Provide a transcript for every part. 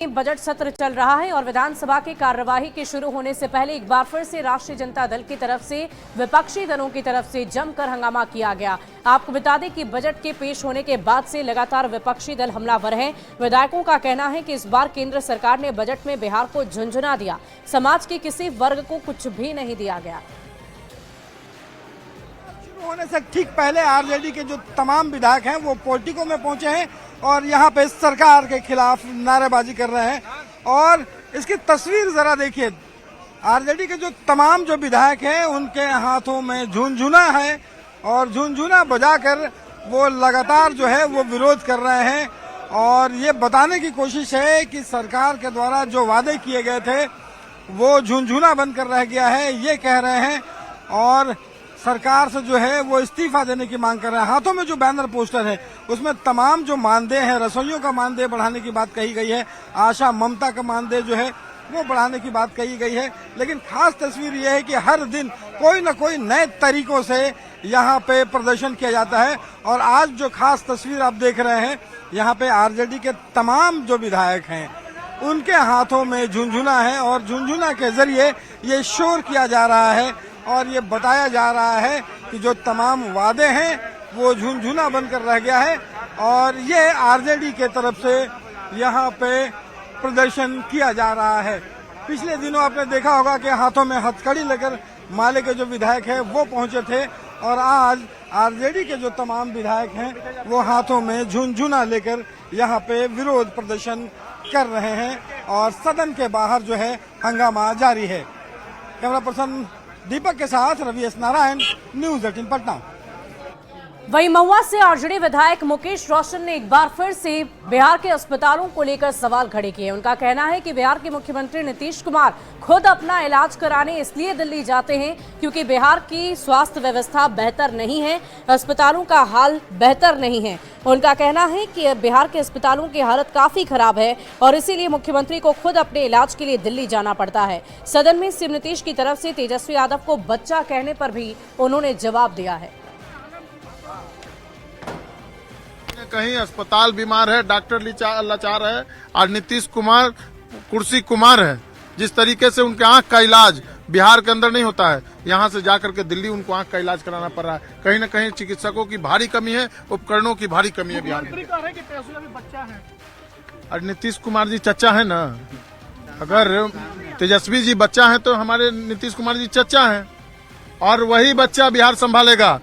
Budget सत्र चल रहा है और विधानसभा की कार्यवाही के शुरू होने से पहले एक बार फिर से राष्ट्रीय जनता दल की तरफ से विपक्षी दलों की तरफ से जमकर हंगामा किया गया। आपको बता दें कि बजट के पेश होने के बाद से लगातार विपक्षी दल हमलावर हैं। विधायकों का कहना है कि इस बार केंद्र सरकार ने बजट में बिहार को झुंझुना दिया, समाज के किसी वर्ग को कुछ भी नहीं दिया गया। शुरू होने से ठीक पहले आरजेडी के जो तमाम विधायक हैं वो पोर्टिको में पहुंचे हैं और यहाँ पे सरकार के खिलाफ नारेबाजी कर रहे हैं। और इसकी तस्वीर जरा देखिए, आरजेडी के जो तमाम विधायक हैं उनके हाथों में झुनझुना है और झुनझुना बजाकर वो लगातार वो विरोध कर रहे हैं और ये बताने की कोशिश है कि सरकार के द्वारा जो वादे किए गए थे वो झुनझुना बनकर रह गया है, ये कह रहे हैं। और सरकार से वो इस्तीफा देने की मांग कर रहे हैं। हाथों में जो बैनर पोस्टर है उसमें तमाम जो मानदेय है, रसोइयों का मानदेय बढ़ाने की बात कही गई है, आशा ममता का मानदेय वो बढ़ाने की बात कही गई है। लेकिन खास तस्वीर ये है कि हर दिन कोई न कोई नए तरीकों से यहाँ पे प्रदर्शन किया जाता है। और आज जो खास तस्वीर आप देख रहे हैं, यहाँ पे आरजेडी के तमाम जो विधायक हैं उनके हाथों में झुनझुना है और झुनझुना के जरिए ये शोर किया जा रहा है और ये बताया जा रहा है कि जो तमाम वादे हैं वो झुनझुना बनकर रह गया है। और ये आरजेडी के तरफ से यहाँ पे प्रदर्शन किया जा रहा है। पिछले दिनों आपने देखा होगा कि हाथों में हथकड़ी लेकर माले के जो विधायक हैं वो पहुंचे थे और आज आरजेडी के जो तमाम विधायक हैं वो हाथों में झुनझुना लेकर यहाँ पे विरोध प्रदर्शन कर रहे हैं और सदन के बाहर हंगामा जारी है। कैमरा पर्सन दीपक के साथ रवि एस नारायण, न्यूज़ 18 पटना। वहीं महुआ से आरजेडी विधायक मुकेश रोशन ने एक बार फिर से बिहार के अस्पतालों को लेकर सवाल खड़े किए। उनका कहना है कि बिहार के मुख्यमंत्री नीतीश कुमार खुद अपना इलाज कराने इसलिए दिल्ली जाते हैं क्योंकि बिहार की स्वास्थ्य व्यवस्था बेहतर नहीं है, अस्पतालों का हाल बेहतर नहीं है। उनका कहना है कि बिहार के अस्पतालों की हालत काफी खराब है और इसीलिए मुख्यमंत्री को खुद अपने इलाज के लिए दिल्ली जाना पड़ता है। सदन में सीएम नीतीश की तरफ से तेजस्वी यादव को बच्चा कहने पर भी उन्होंने जवाब दिया है। कहीं अस्पताल बीमार है, डॉक्टर लाचार है और नीतीश कुमार कुर्सी कुमार है। जिस तरीके से उनके आंख का इलाज बिहार के अंदर नहीं होता है, यहाँ से जाकर के दिल्ली उनको आंख का इलाज कराना पड़ रहा है। कहीं न कहीं चिकित्सकों की भारी कमी है, उपकरणों की भारी कमी है बिहार में। और नीतीश कुमार जी चचा है ना, अगर तेजस्वी जी बच्चा है तो हमारे नीतीश कुमार जी चचा है और वही बच्चा बिहार संभालेगा।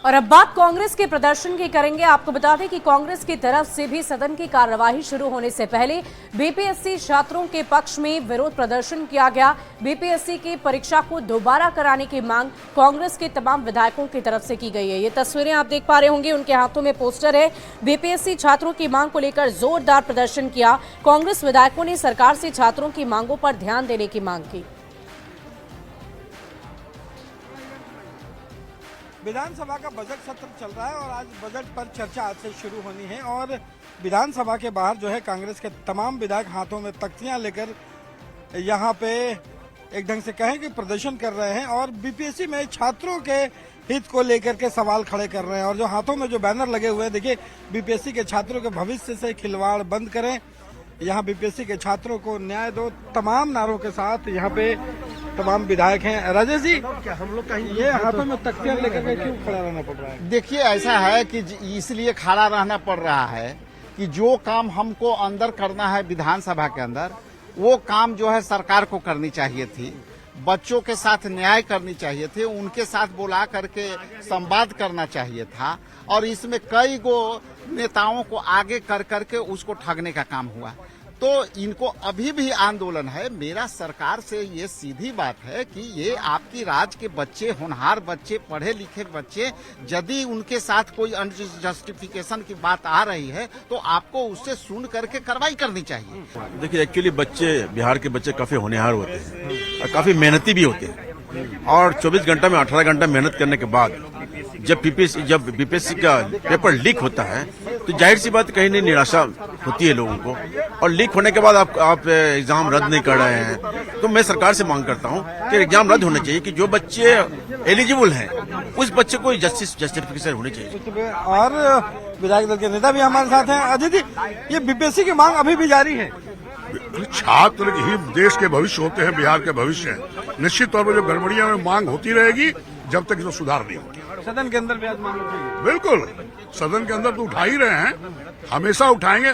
और अब बात कांग्रेस के प्रदर्शन की करेंगे। आपको बता दें कि कांग्रेस की तरफ से भी सदन की कार्यवाही शुरू होने से पहले बीपीएससी छात्रों के पक्ष में विरोध प्रदर्शन किया गया। बीपीएससी की परीक्षा को दोबारा कराने की मांग कांग्रेस के तमाम विधायकों की तरफ से की गई है। ये तस्वीरें आप देख पा रहे होंगे, उनके हाथों में पोस्टर है। बीपीएससी छात्रों की मांग को लेकर जोरदार प्रदर्शन किया। कांग्रेस विधायकों ने सरकार से छात्रों की मांगों पर ध्यान देने की मांग की। विधानसभा का बजट सत्र चल रहा है और आज बजट पर चर्चा आज से शुरू होनी है। और विधानसभा के बाहर कांग्रेस के तमाम विधायक हाथों में तख्तियां लेकर यहाँ पे एक ढंग से कहें कि प्रदर्शन कर रहे हैं और बीपीएससी में छात्रों के हित को लेकर के सवाल खड़े कर रहे हैं। और जो हाथों में जो बैनर लगे हुए हैं, देखिए, बीपीएससी के छात्रों के भविष्य से खिलवाड़ बंद करें, यहाँ बीपीएससी के छात्रों को न्याय दो, तमाम नारों के साथ यहाँ पे तमाम विधायक हैं। राजेश जी, क्या हम लोग कहीं ये हाथों में तख्तियां लेकर के क्यों खड़ा रहना पड़ रहा है? देखिए, ऐसा है कि इसलिए खड़ा रहना पड़ रहा है कि जो काम हमको अंदर करना है विधानसभा के अंदर, वो काम सरकार को करनी चाहिए थी। बच्चों के साथ न्याय करनी चाहिए थे, उनके साथ बुला करके संवाद करना चाहिए था और इसमें कई गो नेताओं को आगे कर करके उसको ठगने का काम हुआ। तो इनको अभी भी आंदोलन है। मेरा सरकार से ये सीधी बात है कि ये आपकी राज्य के बच्चे, होनहार बच्चे, पढ़े लिखे बच्चे, यदि उनके साथ कोई जस्टिफिकेशन की बात आ रही है तो आपको उससे सुन करके कार्रवाई करनी चाहिए। देखिए, एक्चुअली बिहार के बच्चे काफी होनहार होते हैं और काफी मेहनती भी होते हैं और 24 घंटा में 18 घंटा मेहनत करने के बाद जब बीपीएससी का पेपर लीक होता है तो जाहिर सी बात कहीं नहीं निराशा होती है लोगों को। और लीक होने के बाद आप एग्जाम रद्द नहीं कर रहे हैं, तो मैं सरकार से मांग करता हूं कि एग्जाम रद्द होने चाहिए कि जो बच्चे एलिजिबल हैं उस बच्चे को जस्टिफिकेशन होनी चाहिए। और विधायक दल के नेता भी हमारे साथ हैं। अजय जी, ये बीपीएससी की मांग अभी भी जारी है? छात्र ही देश के भविष्य होते हैं, बिहार के भविष्य हैं। निश्चित तौर पर जो गड़बड़ियां में मांग होती रहेगी जब तक इसमें सुधार नहीं होगा। सदन के अंदर भी आज मांग उठेगी? बिल्कुल, सदन के अंदर तो उठा ही रहे हैं, हमेशा उठाएंगे।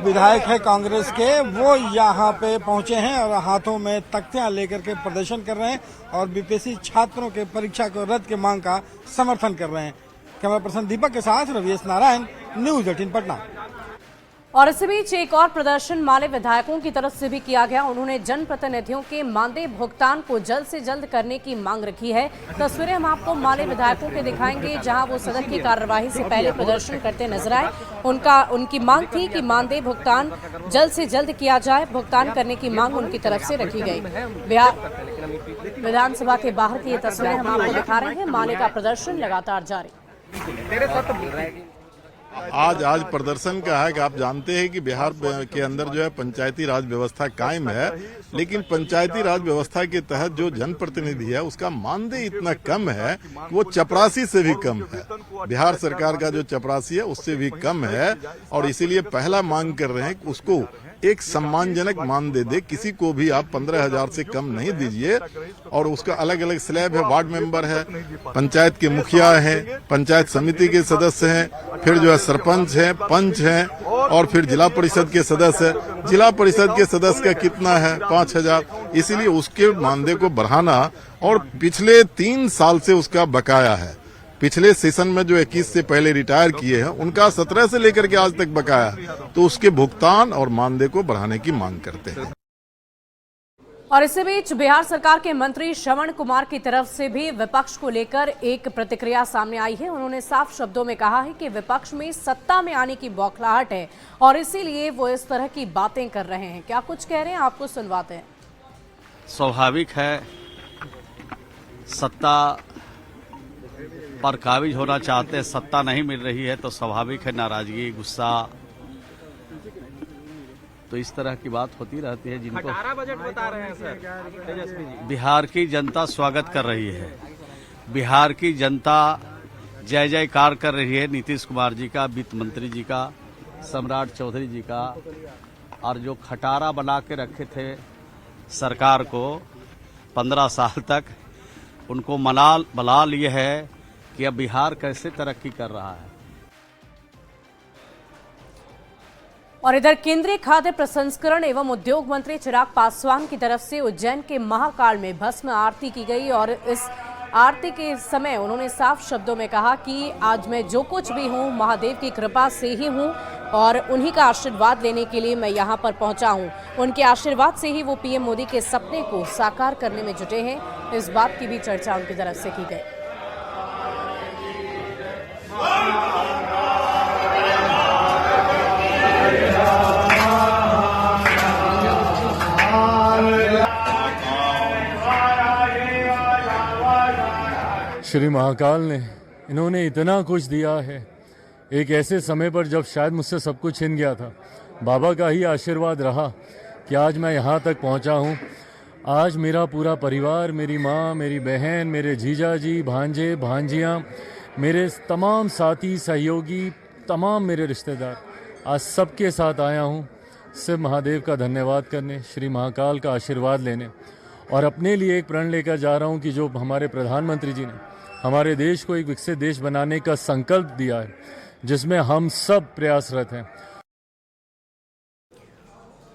विधायक है कांग्रेस के, वो यहाँ पे पहुंचे हैं और हाथों में तख्तियां लेकर के प्रदर्शन कर रहे हैं और बीपीएससी छात्रों के परीक्षा को रद्द के मांग का समर्थन कर रहे हैं। कैमरा पर्सन दीपक के साथ रविश नारायण, न्यूज 18 पटना। और इसी बीच एक और प्रदर्शन माले विधायकों की तरफ से भी किया गया। उन्होंने जनप्रतिनिधियों के मानदेय भुगतान को जल्द से जल्द करने की मांग रखी है। तस्वीरें हम आपको माले विधायकों के दिखाएंगे, जहां वो सदन की कार्यवाही से पहले प्रदर्शन करते नजर आए। उनकी मांग थी कि मानदेय भुगतान जल्द से जल्द किया जाए। भुगतान करने की मांग उनकी तरफ से रखी गई। बिहार विधानसभा के बाहर की ये तस्वीरें हम आपको दिखा रहे हैं। माले का प्रदर्शन लगातार जारी। आज प्रदर्शन का है कि आप जानते हैं कि बिहार के अंदर जो है पंचायती राज व्यवस्था कायम है, लेकिन पंचायती राज व्यवस्था के तहत जो जनप्रतिनिधि है उसका मानदेय इतना कम है कि वो चपरासी से भी कम है। बिहार सरकार का जो चपरासी है उससे भी कम है और इसीलिए पहला मांग कर रहे हैं कि उसको एक सम्मानजनक मानदेय दे। किसी को भी आप 15,000 से कम नहीं दीजिए और उसका अलग अलग स्लैब है। वार्ड मेंबर है, पंचायत के मुखिया हैं, पंचायत समिति के सदस्य हैं, फिर जो है सरपंच हैं, पंच हैं और फिर जिला परिषद के सदस्य है। जिला परिषद के सदस्य का कितना है? 5,000। इसीलिए उसके मानदेय को बढ़ाना और पिछले 3 साल से उसका बकाया है। पिछले सेशन में जो 21 से पहले रिटायर किए हैं उनका 17 से लेकर के आज तक बकाया, तो उसके भुगतान और मानदेय को बढ़ाने की मांग करते हैं। और इसी बीच बिहार सरकार के मंत्री श्रवण कुमार की तरफ से भी विपक्ष को लेकर एक प्रतिक्रिया सामने आई है। उन्होंने साफ शब्दों में कहा है कि विपक्ष में सत्ता में आने की बौखलाहट है और इसीलिए वो इस तरह की बातें कर रहे हैं। क्या कुछ कह रहे हैं, आपको सुनवाते हैं। स्वाभाविक है, सत्ता पर काबिज होना चाहते हैं, सत्ता नहीं मिल रही है तो स्वाभाविक है नाराजगी, गुस्सा, तो इस तरह की बात होती रहती है। जिनको 18 बजट बता रहे हैं सर तेजस्वी जी। बिहार की जनता स्वागत कर रही है, बिहार की जनता जय जयकार कर रही है नीतीश कुमार जी का, वित्त मंत्री जी का, सम्राट चौधरी जी का। और जो खटारा बना के रखे थे सरकार को 15 साल तक, उनको बना लिए है कि अब बिहार कैसे तरक्की कर रहा है। और इधर केंद्रीय खाद्य प्रसंस्करण एवं उद्योग मंत्री चिराग पासवान की तरफ से उज्जैन के महाकाल में भस्म आरती की गई और इस आरती के समय उन्होंने साफ शब्दों में कहा कि आज मैं जो कुछ भी हूं महादेव की कृपा से ही हूं और उन्हीं का आशीर्वाद लेने के लिए मैं यहां पर पहुंचा हूं। उनके आशीर्वाद से ही वो पीएम मोदी के सपने को साकार करने में जुटे हैं। इस बात की भी चर्चा उनकी तरफ से की गई। श्री महाकाल ने इन्होंने इतना कुछ दिया है एक ऐसे समय पर जब शायद मुझसे सब कुछ छिन गया था। बाबा का ही आशीर्वाद रहा कि आज मैं यहाँ तक पहुँचा हूँ। आज मेरा पूरा परिवार, मेरी माँ, मेरी बहन, मेरे जीजा जी, भांजे, भांजियाँ, मेरे तमाम साथी, सहयोगी, तमाम मेरे रिश्तेदार, आज सबके साथ आया हूँ सिर्फ महादेव का धन्यवाद करने, श्री महाकाल का आशीर्वाद लेने और अपने लिए एक प्रण लेकर जा रहा हूँ कि जो हमारे प्रधानमंत्री जी ने हमारे देश को एक विकसित देश बनाने का संकल्प दिया है, जिसमें हम सब प्रयासरत हैं।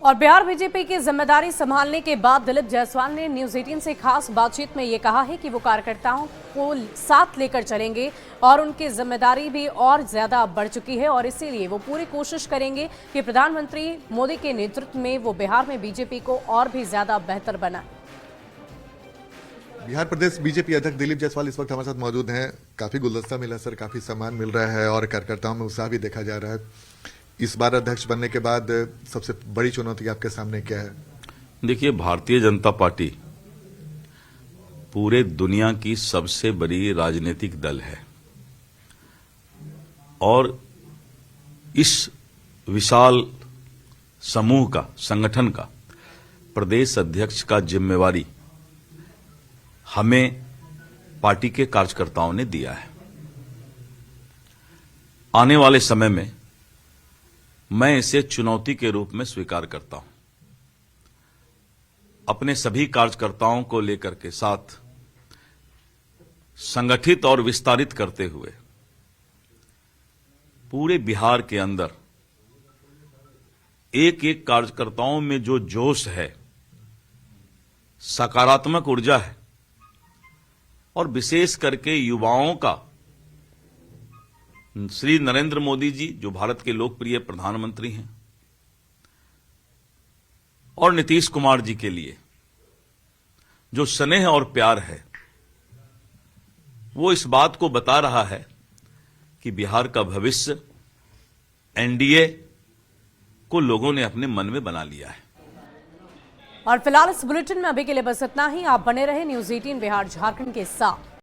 और बिहार बीजेपी की जिम्मेदारी संभालने के बाद दिलीप जायसवाल ने न्यूज 18 से खास बातचीत में ये कहा है कि वो कार्यकर्ताओं को साथ लेकर चलेंगे और उनकी जिम्मेदारी भी और ज्यादा बढ़ चुकी है और इसीलिए वो पूरी कोशिश करेंगे कि प्रधानमंत्री मोदी के नेतृत्व में वो बिहार में बीजेपी को और भी ज्यादा बेहतर बनाए। बिहार प्रदेश बीजेपी अध्यक्ष दिलीप जायसवाल इस वक्त हमारे साथ मौजूद हैं। काफी गुलदस्ता मिला सर, काफी सम्मान मिल रहा है और कार्यकर्ताओं में उत्साह भी देखा जा रहा है। इस बार अध्यक्ष बनने के बाद सबसे बड़ी चुनौती आपके सामने क्या है? देखिए, भारतीय जनता पार्टी पूरे दुनिया की सबसे बड़ी राजनीतिक दल है और इस विशाल समूह का, संगठन का प्रदेश अध्यक्ष का जिम्मेवारी हमें पार्टी के कार्यकर्ताओं ने दिया है। आने वाले समय में मैं इसे चुनौती के रूप में स्वीकार करता हूं। अपने सभी कार्यकर्ताओं को लेकर के साथ संगठित और विस्तारित करते हुए पूरे बिहार के अंदर एक एक कार्यकर्ताओं में जो जोश है, सकारात्मक ऊर्जा है और विशेष करके युवाओं का श्री नरेंद्र मोदी जी जो भारत के लोकप्रिय प्रधानमंत्री हैं और नीतीश कुमार जी के लिए जो स्नेह और प्यार है, वो इस बात को बता रहा है कि बिहार का भविष्य एनडीए को लोगों ने अपने मन में बना लिया है। और फिलहाल इस बुलेटिन में अभी के लिए बस इतना ही। आप बने रहे न्यूज़ 18 बिहार झारखंड के साथ।